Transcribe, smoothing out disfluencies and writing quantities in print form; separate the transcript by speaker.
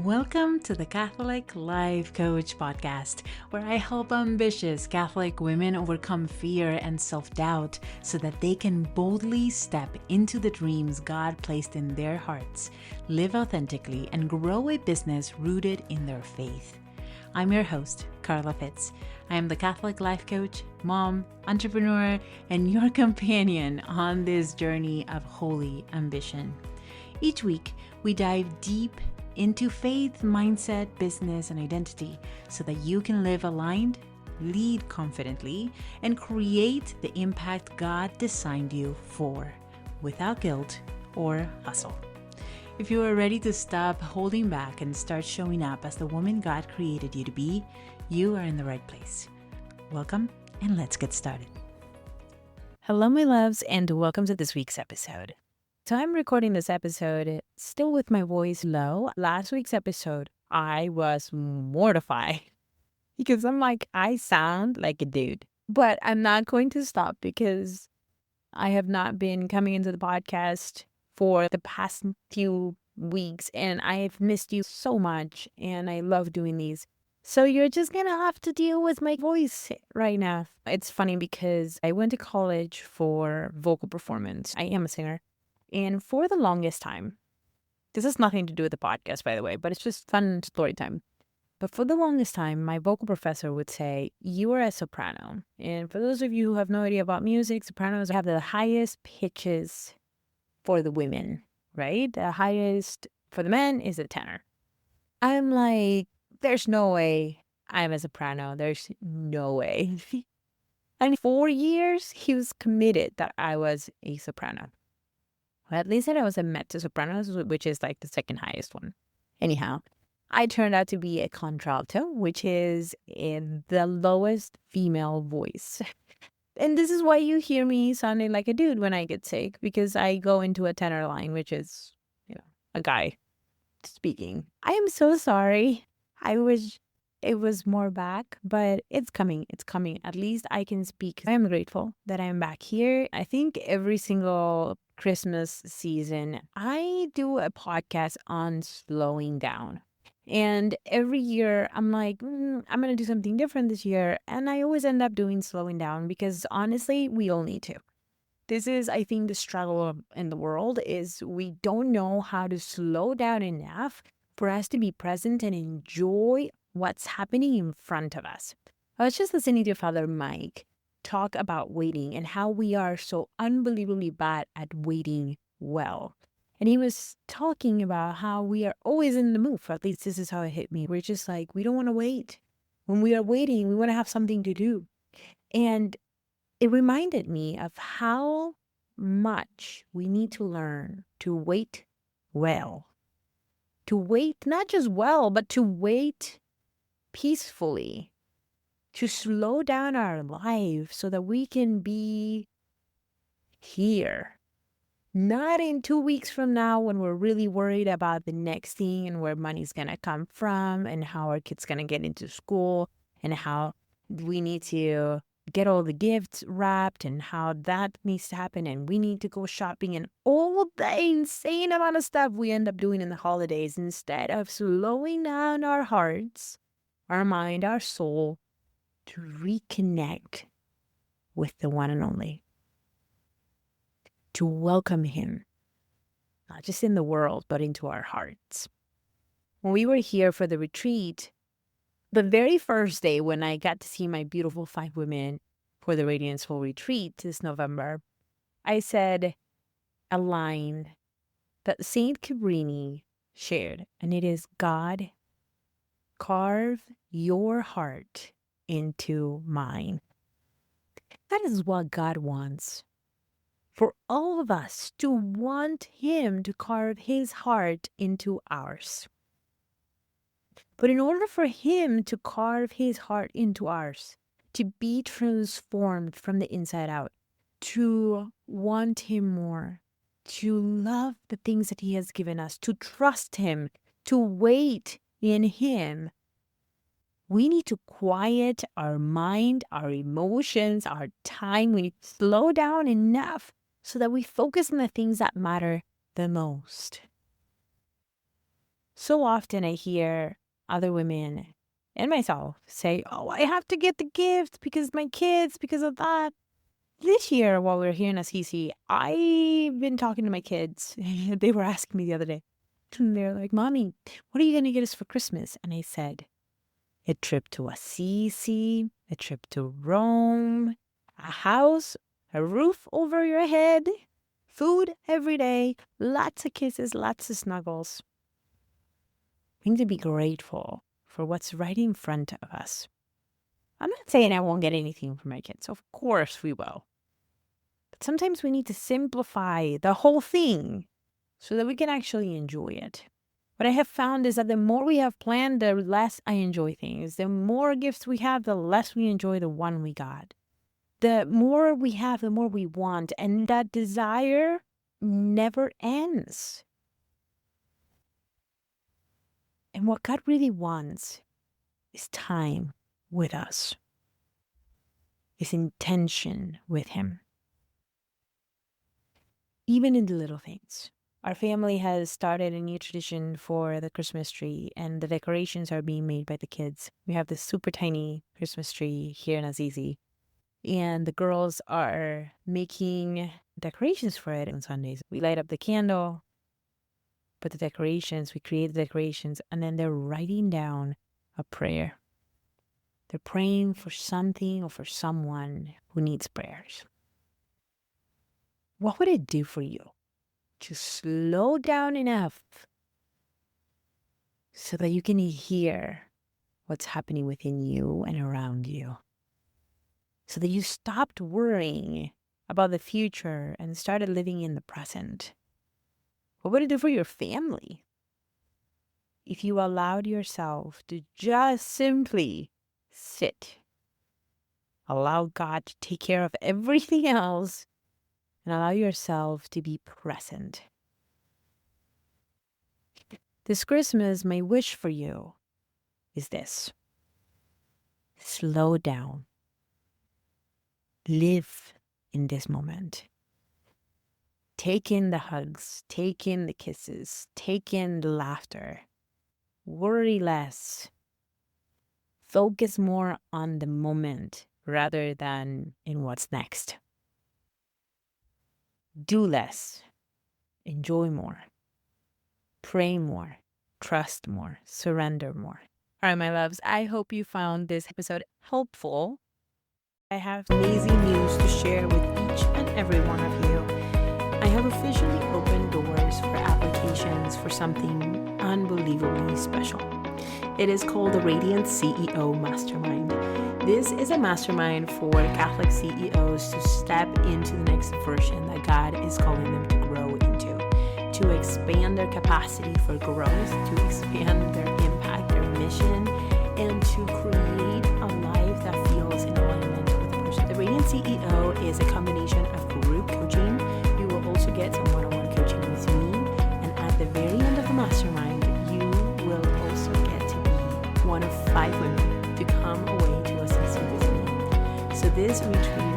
Speaker 1: Welcome to the Catholic Life Coach podcast, where I help ambitious Catholic women overcome fear and self-doubt so that they can boldly step into the dreams God placed in their hearts, live authentically, and grow a business rooted in their faith. I'm your host, Carla Fitz. I am the Catholic Life Coach, mom, entrepreneur, and your companion on this journey of holy ambition. Each week, we dive deep into faith, mindset, business, and identity so that you can live aligned, lead confidently, and create the impact God designed you for without guilt or hustle. If you are ready to stop holding back and start showing up as the woman God created you to be, you are in the right place. Welcome, and let's get started.
Speaker 2: Hello, my loves, and welcome to this week's episode. So I'm recording this episode still with my voice low. Last week's episode, I was mortified because I'm like, I sound like a dude. But I'm not going to stop because I have not been coming into the podcast for the past few weeks, and I've missed you so much, and I love doing these. So you're just going to have to deal with my voice right now. It's funny because I went to college for vocal performance. I am a singer. And for the longest time, this has nothing to do with the podcast, by the way, but it's just fun story time. But for the longest time, my vocal professor would say, you are a soprano. And for those of you who have no idea about music, sopranos have the highest pitches for the women, right? The highest for the men is a tenor. I'm like, there's no way I'm a soprano. There's no way. And 4 years, he was committed that I was a soprano. Well, at least that I was a mezzo-soprano, which is like the second highest one. Anyhow, I turned out to be a contralto, which is in the lowest female voice. And this is why you hear me sounding like a dude when I get sick, because I go into a tenor line, which is, a guy speaking. I am so sorry. I wish it was more back, but it's coming. It's coming. At least I can speak. I am grateful that I'm back here. I think every single Christmas season, I do a podcast on slowing down. And every year I'm like, I'm going to do something different this year. And I always end up doing slowing down because honestly, we all need to. This is, I think, the struggle in the world is we don't know how to slow down enough for us to be present and enjoy what's happening in front of us. I was just listening to Father Mike talk about waiting and how we are so unbelievably bad at waiting well. And he was talking about how we are always in the mood, or at least this is how it hit me. We're just like, we don't want to wait. When we are waiting, we want to have something to do. And it reminded me of how much we need to learn to wait well. To wait not just well, but to wait peacefully. To slow down our life so that we can be here. Not in 2 weeks from now when we're really worried about the next thing and where money's going to come from and how our kid's going to get into school and how we need to get all the gifts wrapped and how that needs to happen and we need to go shopping and all the insane amount of stuff we end up doing in the holidays instead of slowing down our hearts, our mind, our soul, to reconnect with the one and only. To welcome him, not just in the world, but into our hearts. When we were here for the retreat, the very first day when I got to see my beautiful 5 women for the Radiance Full retreat this November, I said a line that Saint Cabrini shared, and it is, God, carve your heart into mine. That is what God wants. For all of us to want him to carve his heart into ours. But in order for him to carve his heart into ours, to be transformed from the inside out, to want him more, to love the things that he has given us, to trust him, to wait in him, we need to quiet our mind, our emotions, our time. We need to slow down enough so that we focus on the things that matter the most. So often I hear other women and myself say, oh, I have to get the gift because my kids, because of that. This year, while we were here in Assisi, I've been talking to my kids. They were asking me the other day. And they're like, Mommy, what are you going to get us for Christmas? And I said, a trip to Assisi, a trip to Rome, a house, a roof over your head, food every day, lots of kisses, lots of snuggles. We need to be grateful for what's right in front of us. I'm not saying I won't get anything for my kids. Of course we will. But sometimes we need to simplify the whole thing so that we can actually enjoy it. What I have found is that the more we have planned, the less I enjoy things. The more gifts we have, the less we enjoy the one we got. The more we have, the more we want. And that desire never ends. And what God really wants is time with us, is intention with Him. Even in the little things. Our family has started a new tradition for the Christmas tree, and the decorations are being made by the kids. We have this super tiny Christmas tree here in Assisi, and the girls are making decorations for it on Sundays. We light up the candle, put the decorations, we create the decorations, and then they're writing down a prayer. They're praying for something or for someone who needs prayers. What would it do for you to slow down enough so that you can hear what's happening within you and around you? So that you stopped worrying about the future and started living in the present? What would it do for your family if you allowed yourself to just simply sit, allow God to take care of everything else, and allow yourself to be present? This Christmas, my wish for you is this: slow down. Live in this moment. Take in the hugs, take in the kisses, take in the laughter. Worry less. Focus more on the moment rather than in what's next. Do less. Enjoy more. Pray more. Trust more. Surrender more. All right, my loves, I hope you found this episode helpful. I have amazing news to share with each and every one of you. I have officially opened doors for applications for something unbelievably special. It is called the Radiant CEO Mastermind. This is a mastermind for Catholic CEOs to step into the next version that God is calling them to grow into, to expand their capacity for growth, to expand their impact, their mission, and to create a life that feels in alignment with the person. The Radiant CEO is a combination of group coaching. You will also get some one-on-one coaching with me, and at the very end of the mastermind, you will also get to be one of 5 women to come away to Assisi with me. So this retreat